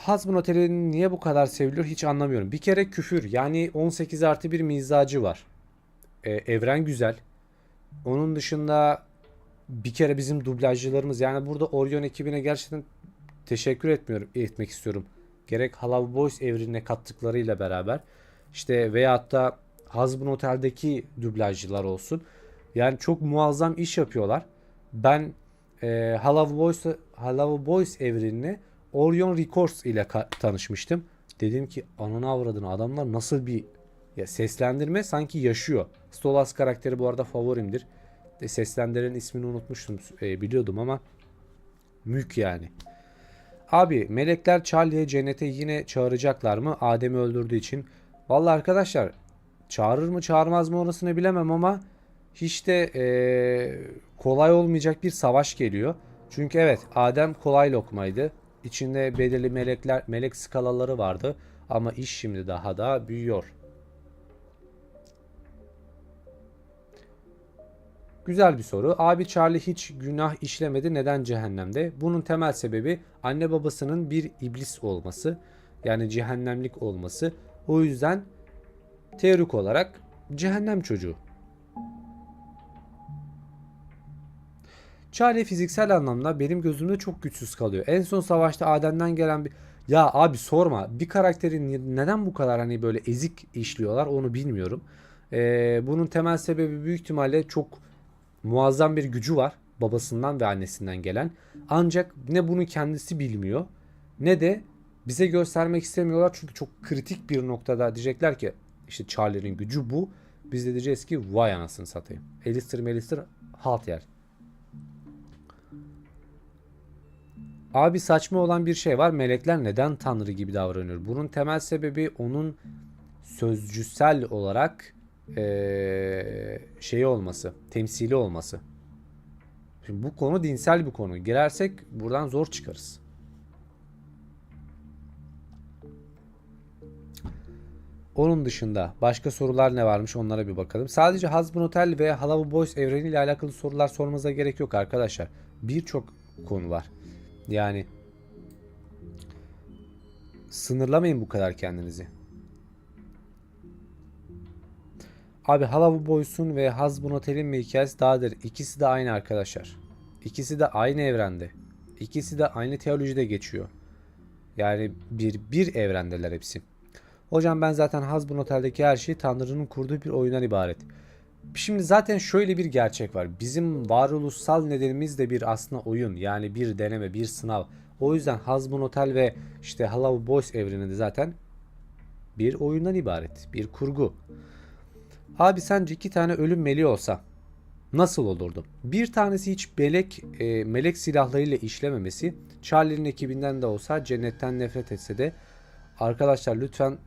Husband Hotel'in niye bu kadar seviliyor hiç anlamıyorum. Bir kere küfür, yani 18+1 mizacı var. Evren güzel. Onun dışında bir kere bizim dublajcılarımız, yani burada Orion ekibine gerçekten teşekkür etmek istiyorum. Gerek Hello Boys evrenine kattıklarıyla beraber işte veyahut da Husband Hotel'deki dublajcılar olsun. Yani çok muazzam iş yapıyorlar. Ben Hello Boys evrenine Orion Records ile tanışmıştım. Dedim ki ananı avradını, adamlar nasıl bir seslendirme, sanki yaşıyor. Stolas karakteri bu arada favorimdir. Seslendirenin ismini unutmuştum, biliyordum ama mük yani. Abi melekler Charlie'ye cennete yine çağıracaklar mı Adem'i öldürdüğü için? Vallahi arkadaşlar, çağırır mı çağırmaz mı orasını bilemem ama hiç de kolay olmayacak bir savaş geliyor. Çünkü evet, Adem kolay lokmaydı. İçinde belirli melek skalaları vardı ama iş şimdi daha da büyüyor. Güzel bir soru. Abi Charlie hiç günah işlemedi. Neden cehennemde? Bunun temel sebebi anne babasının bir iblis olması. Yani cehennemlik olması. O yüzden teorik olarak cehennem çocuğu. Charlie fiziksel anlamda benim gözümde çok güçsüz kalıyor. En son savaşta Adem'den gelen bir... Ya abi sorma. Bir karakterin neden bu kadar hani böyle ezik işliyorlar onu bilmiyorum. Bunun temel sebebi büyük ihtimalle çok muazzam bir gücü var babasından ve annesinden gelen. Ancak ne bunu kendisi bilmiyor ne de bize göstermek istemiyorlar. Çünkü çok kritik bir noktada diyecekler ki işte Charlie'nin gücü bu. Biz de diyeceğiz ki vay anasını satayım. Alistair halt yer. Abi saçma olan bir şey var. Melekler neden tanrı gibi davranıyor? Bunun temel sebebi onun sözcüsel olarak şeyi olması, temsili olması. Şimdi bu konu dinsel bir konu. Girersek buradan zor çıkarız. Onun dışında başka sorular ne varmış onlara bir bakalım. Sadece Husband Hotel ve Hello Boys evreniyle alakalı sorular sormanıza gerek yok arkadaşlar. Birçok konu var. Yani sınırlamayın bu kadar kendinizi. Abi Hello Boys'un ve Husband Hotel'in mi hikayesi dağdır. İkisi de aynı arkadaşlar. İkisi de aynı evrende. İkisi de aynı teolojide geçiyor. Yani bir evrendeler hepsi. Hocam ben zaten Husband Hotel'deki her şey Tanrı'nın kurduğu bir oyundan ibaret. Şimdi zaten şöyle bir gerçek var. Bizim varoluşsal nedenimiz de bir aslında oyun. Yani bir deneme, bir sınav. O yüzden Husband Hotel ve işte Hello Boys evreninde zaten bir oyundan ibaret. Bir kurgu. Abi sence 2 tane ölüm meleği olsa nasıl olurdu? Bir tanesi hiç melek silahlarıyla işlememesi, Charlie'nin ekibinden de olsa cennetten nefret etse de, arkadaşlar lütfen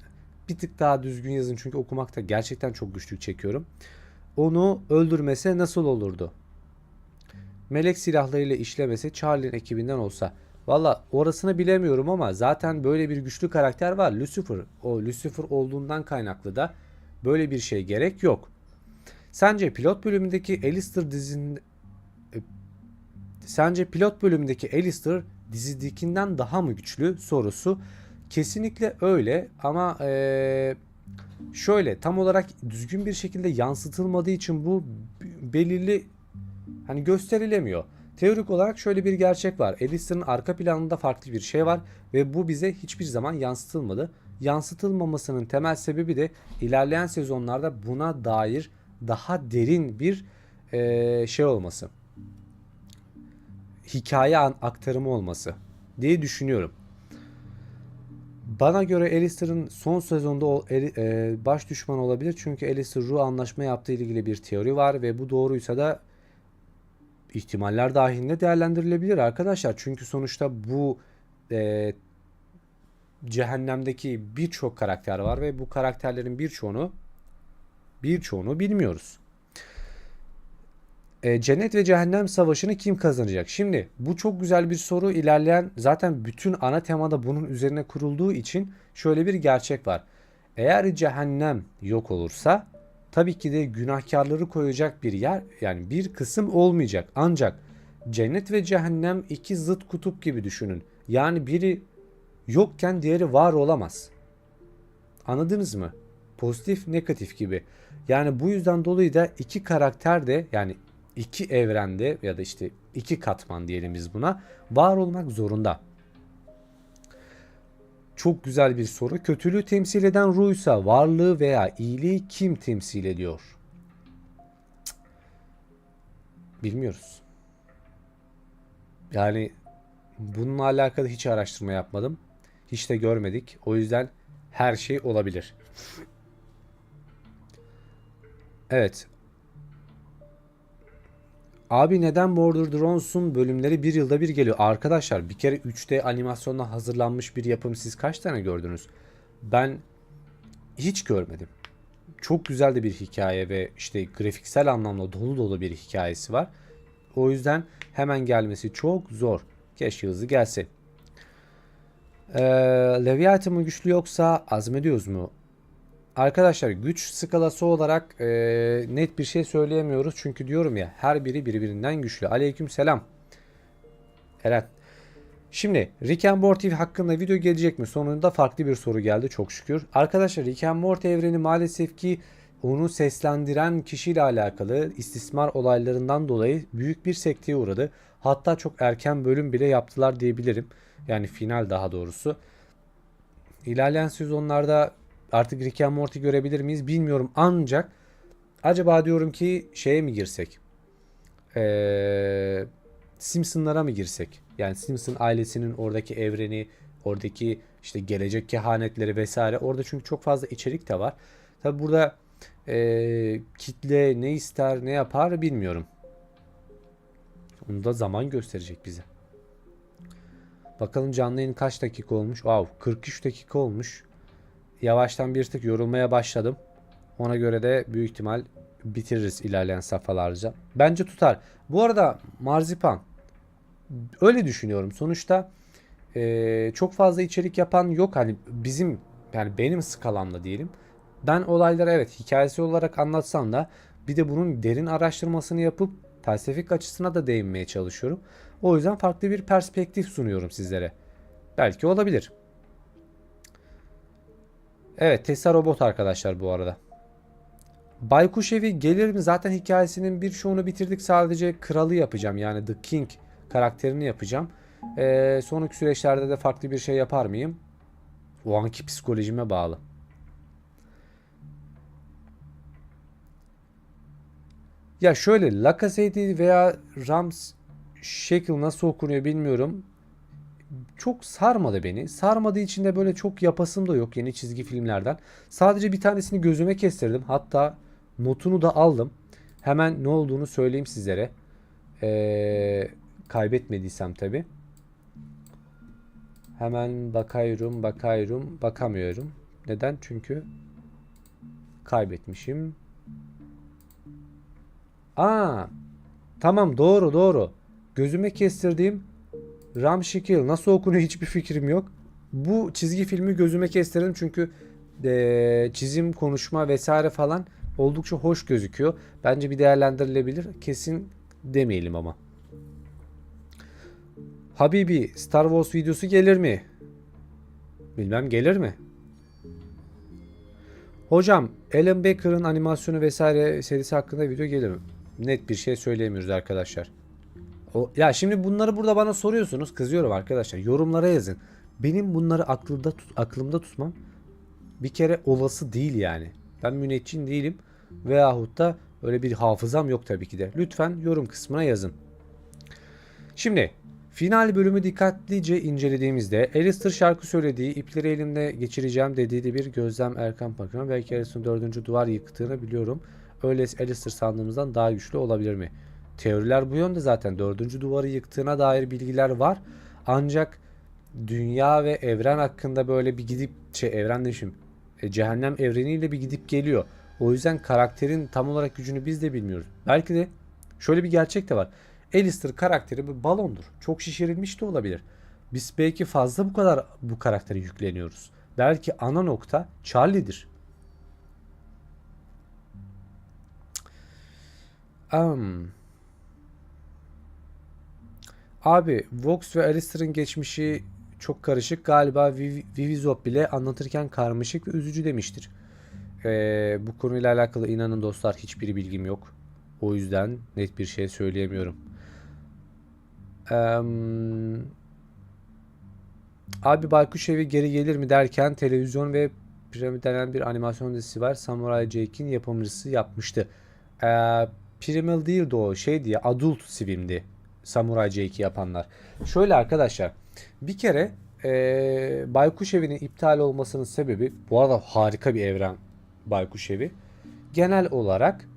bir tık daha düzgün yazın çünkü okumakta gerçekten çok güçlük çekiyorum. Onu öldürmese nasıl olurdu? melek silahlarıyla işlemesi Charlie'nin ekibinden olsa. Valla orasını bilemiyorum ama zaten böyle bir güçlü karakter var. Lucifer. O Lucifer olduğundan kaynaklı da böyle bir şey gerek yok. Sence pilot bölümündeki Alistair dizinin Sence pilot bölümündeki Alistair dizidekinden daha mı güçlü sorusu kesinlikle öyle ama şöyle tam olarak düzgün bir şekilde yansıtılmadığı için bu belirli hani gösterilemiyor. Teorik olarak şöyle bir gerçek var. Alistair'ın arka planında farklı bir şey var ve bu bize hiçbir zaman yansıtılmadı. Yansıtılmamasının temel sebebi de ilerleyen sezonlarda buna dair daha derin bir şey olması. Hikaye aktarımı olması diye düşünüyorum. Bana göre Alistair'ın son sezonda baş düşman olabilir. Çünkü Alistair Ru anlaşma yaptığı ilgili bir teori var ve bu doğruysa da ihtimaller dahilinde değerlendirilebilir arkadaşlar. Çünkü sonuçta bu cehennemdeki birçok karakter var ve bu karakterlerin birçoğunu bilmiyoruz. Cennet ve cehennem savaşını kim kazanacak? Şimdi bu çok güzel bir soru. İlerleyen zaten bütün ana temada bunun üzerine kurulduğu için şöyle bir gerçek var. Eğer cehennem yok olursa tabii ki de günahkarları koyacak bir yer yani bir kısım olmayacak. Ancak cennet ve cehennem iki zıt kutup gibi düşünün. Yani biri yokken diğeri var olamaz. Anladınız mı? Pozitif, negatif gibi. Yani bu yüzden dolayı da iki karakter de yani iki evrende ya da işte iki katman diyelim biz buna var olmak zorunda. Çok güzel bir soru. Kötülüğü temsil eden ruhsa varlığı veya iyiliği kim temsil ediyor? Bilmiyoruz. Yani bununla alakalı hiç araştırma yapmadım. Hiç de görmedik. O yüzden her şey olabilir. Evet. Abi neden Borderlands'un bölümleri bir yılda bir geliyor? Arkadaşlar bir kere 3D animasyonla hazırlanmış bir yapım siz kaç tane gördünüz? Ben hiç görmedim. Çok güzel de bir hikaye ve işte grafiksel anlamda dolu dolu bir hikayesi var. O yüzden hemen gelmesi çok zor. Keşke hızlı gelse. Leviathan mı güçlü yoksa Asmodeus mu? Arkadaşlar güç skalası olarak net bir şey söyleyemiyoruz. Çünkü diyorum ya her biri birbirinden güçlü. Aleyküm selam. Eren. Şimdi Rick and Morty hakkında video gelecek mi? Sonunda farklı bir soru geldi çok şükür. Arkadaşlar Rick and Morty evreni maalesef ki onu seslendiren kişiyle alakalı istismar olaylarından dolayı büyük bir sekteye uğradı. Hatta çok erken bölüm bile yaptılar diyebilirim. Yani final daha doğrusu. İlerleyen sezonlarda artık Rick and Morty görebilir miyiz bilmiyorum ancak acaba diyorum ki şeye mi girsek? Simpsonlara mı girsek? Yani Simpson ailesinin oradaki evreni, oradaki işte gelecek kehanetleri vesaire. Orada çünkü çok fazla içerik de var. Tabi burada kitle ne ister ne yapar bilmiyorum. Onu da zaman gösterecek bize. Bakalım canlı yayın kaç dakika olmuş? Wow, 43 dakika olmuş. Yavaştan bir tık yorulmaya başladım. Ona göre de büyük ihtimal bitiririz ilerleyen safhalarca. Bence tutar. Bu arada marzipan. Öyle düşünüyorum. Sonuçta çok fazla içerik yapan yok. Hani bizim yani benim skalamda diyelim. Ben olayları evet hikayesi olarak anlatsam da bir de bunun derin araştırmasını yapıp felsefik açısına da değinmeye çalışıyorum. O yüzden farklı bir perspektif sunuyorum sizlere. Belki olabilir. Evet, Tesla robot arkadaşlar bu arada. Baykuş Evi gelir mi? Zaten hikayesinin birçoğunu bitirdik. Sadece kralı yapacağım. Yani The King karakterini yapacağım. Sonraki süreçlerde de farklı bir şey yapar mıyım? O anki psikolojime bağlı. Ya şöyle Lacazette veya Rams Shackle nasıl okunuyor bilmiyorum. Çok sarmadı beni. Sarmadığı için de böyle çok yapasım da yok yeni çizgi filmlerden. Sadece bir tanesini gözüme kestirdim. Hatta notunu da aldım. Hemen ne olduğunu söyleyeyim sizlere. Kaybetmediysem tabi. Hemen bakamıyorum. Neden? Çünkü kaybetmişim. Aa, Tamam, doğru doğru. Gözüme kestirdiğim Ramşikil nasıl okunuyor hiçbir fikrim yok. Bu çizgi filmi gözüme kestirdim çünkü çizim, konuşma vesaire falan oldukça hoş gözüküyor. Bence bir değerlendirilebilir. Kesin demeyelim ama. Habibi, Star Wars videosu gelir mi? Bilmem, gelir mi? Hocam, Alan Baker'ın animasyonu vesaire serisi hakkında video gelir mi? Net bir şey söyleyemiyoruz arkadaşlar. Ya şimdi bunları burada bana soruyorsunuz. Kızıyorum arkadaşlar. Yorumlara yazın. Benim bunları aklımda tutmam bir kere olası değil yani. Ben müneccin değilim. Veyahut da öyle bir hafızam yok tabii ki de. Lütfen yorum kısmına yazın. Şimdi final bölümü dikkatlice incelediğimizde Alistair şarkı söylediği, ipleri elimde geçireceğim dediği de bir Gözlem Erkan Pakır'ın belki Alistair'ın 4. duvar yıktığını biliyorum. Öyleyse Alistair sandığımızdan daha güçlü olabilir mi? Teoriler bu yönde zaten. 4. duvarı yıktığına dair bilgiler var. Ancak dünya ve evren hakkında böyle bir gidip evren demişim. Cehennem evreniyle bir gidip geliyor. O yüzden karakterin tam olarak gücünü biz de bilmiyoruz. Belki de şöyle bir gerçek de var. Alistair karakteri bir balondur. Çok şişirilmiş de olabilir. Biz belki fazla bu karaktere yükleniyoruz. Belki ana nokta Charlie'dir. Abi Vox ve Alistair'ın geçmişi çok karışık. Galiba Vivizop bile anlatırken karmaşık ve üzücü demiştir. Bu konuyla alakalı inanın dostlar hiçbir bilgim yok. O yüzden net bir şey söyleyemiyorum. Abi Baykuş Evi geri gelir mi derken televizyon ve Piramit denen bir animasyon dizisi var. Samurai Jack'in yapımcısı yapmıştı. Primal değildi o, şeydi ya, Adult Swim'di. Samurai Jack'i yapanlar. Şöyle arkadaşlar, bir kere Baykuş Evi'nin iptal olmasının sebebi, bu arada harika bir evren Baykuş Evi, genel olarak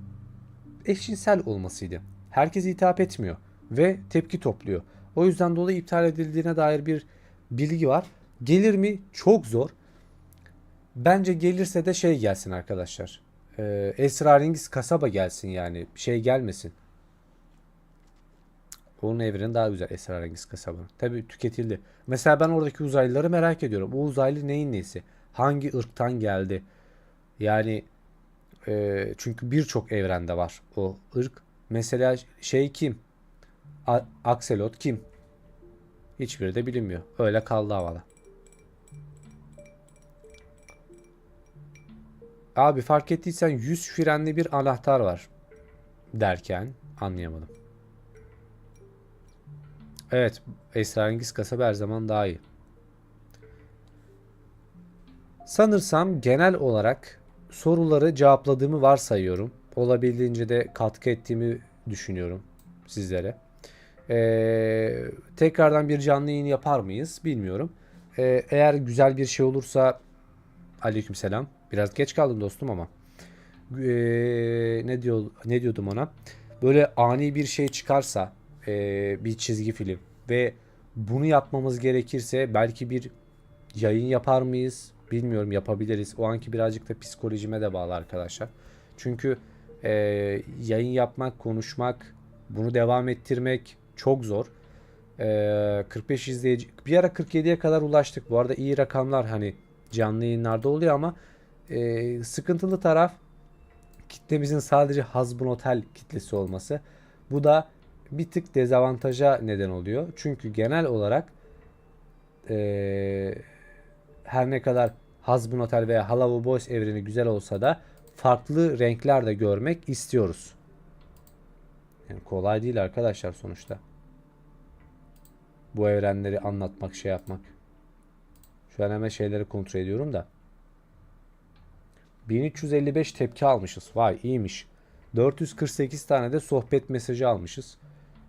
eşcinsel olmasıydı. Herkes hitap etmiyor ve tepki topluyor. O yüzden dolayı iptal edildiğine dair bir bilgi var. Gelir mi? Çok zor. Bence gelirse de şey gelsin arkadaşlar. Esrarengiz kasaba gelsin yani. Şey gelmesin. Onun evreni daha güzel, Esrarengiz kasaba. Tabii tüketildi. Mesela ben oradaki uzaylıları merak ediyorum. O uzaylı neyin nesi? Hangi ırktan geldi? Yani çünkü birçok evrende var o ırk. Mesela şey kim? Axelot kim? Hiçbiri de bilinmiyor. Öyle kaldı havada. Abi fark ettiysen 100 frenli bir anahtar var derken anlayamadım. Evet, esrarengiz kasaba her zaman daha iyi. Sanırsam genel olarak soruları cevapladığımı varsayıyorum. Olabildiğince de katkı ettiğimi düşünüyorum sizlere. Tekrardan bir canlı yayın yapar mıyız bilmiyorum. Eğer güzel bir şey olursa, aleykümselam. Biraz geç kaldım dostum ama. Ne diyordum ona? Böyle ani bir şey çıkarsa, bir çizgi film ve bunu yapmamız gerekirse belki bir yayın yapar mıyız? Bilmiyorum, yapabiliriz. O anki birazcık da psikolojime de bağlı arkadaşlar. Çünkü yayın yapmak, konuşmak, bunu devam ettirmek çok zor. 45 izleyici, bir ara 47'ye kadar ulaştık. Bu arada iyi rakamlar, hani canlı yayınlarda oluyor ama sıkıntılı taraf kitlemizin sadece hasbunodel kitlesi olması. Bu da bir tık dezavantaja neden oluyor. Çünkü genel olarak her ne kadar hasbunodel veya Hello Boys evreni güzel olsa da farklı renkler de görmek istiyoruz. Yani kolay değil arkadaşlar sonuçta. Bu evrenleri anlatmak, şey yapmak. Şu an hemen şeyleri kontrol ediyorum da. 1355 tepki almışız. Vay, iyiymiş. 448 tane de sohbet mesajı almışız.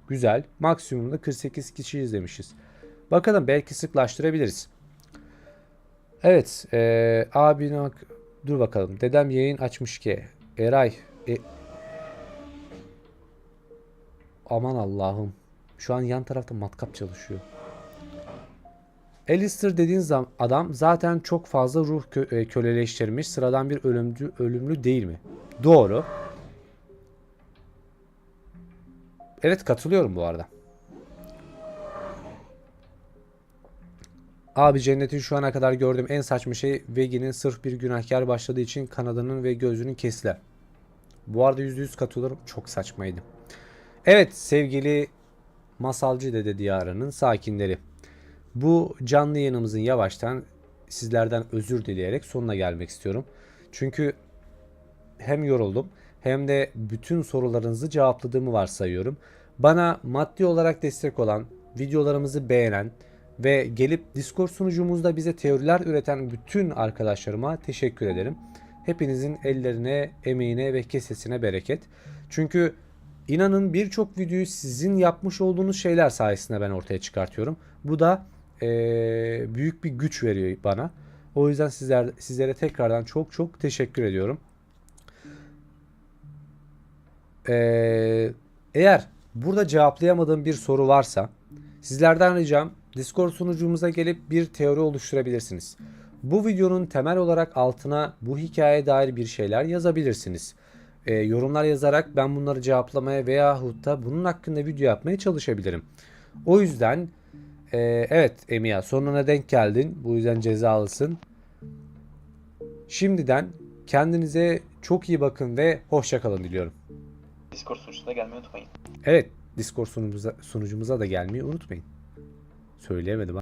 Güzel. Maksimumda 48 kişi izlemişiz. Bakalım, belki sıklaştırabiliriz. Evet. Abine dur bakalım. Dedem yayın açmış ki. Eray. Aman Allah'ım. Şu an yan tarafta matkap çalışıyor. Alistair dediğin adam zaten çok fazla ruh köleleştirmiş. Sıradan bir ölümlü değil mi? Doğru. Evet, katılıyorum bu arada. Abi cennetin şu ana kadar gördüğüm en saçma şey Vegi'nin sırf bir günahkar başladığı için kanadının ve gözünün kesiler. Bu arada %100 katılıyorum. Çok saçmaydı. Evet sevgili Masalcı Dede Diyarı'nın sakinleri. Bu canlı yayınımızın yavaştan sizlerden özür dileyerek sonuna gelmek istiyorum. Çünkü hem yoruldum hem de bütün sorularınızı cevapladığımı varsayıyorum. Bana maddi olarak destek olan, videolarımızı beğenen ve gelip Discord sunucumuzda bize teoriler üreten bütün arkadaşlarıma teşekkür ederim. Hepinizin ellerine, emeğine ve kesesine bereket. Çünkü inanın birçok videoyu sizin yapmış olduğunuz şeyler sayesinde ben ortaya çıkartıyorum. Bu da büyük bir güç veriyor bana. O yüzden sizlere tekrardan çok çok teşekkür ediyorum. Eğer burada cevaplayamadığım bir soru varsa sizlerden ricam Discord sunucumuza gelip bir teori oluşturabilirsiniz. Bu videonun temel olarak altına bu hikayeye dair bir şeyler yazabilirsiniz. Yorumlar yazarak ben bunları cevaplamaya veyahut da bunun hakkında video yapmaya çalışabilirim. O yüzden evet Emiya sonuna denk geldin. Bu yüzden cezalısın. Şimdiden kendinize çok iyi bakın ve hoşça kalın diliyorum. Discord sunucusuna gelmeyi unutmayın. Evet, Discord sunucumuza da gelmeyi unutmayın. Söyleyemedim.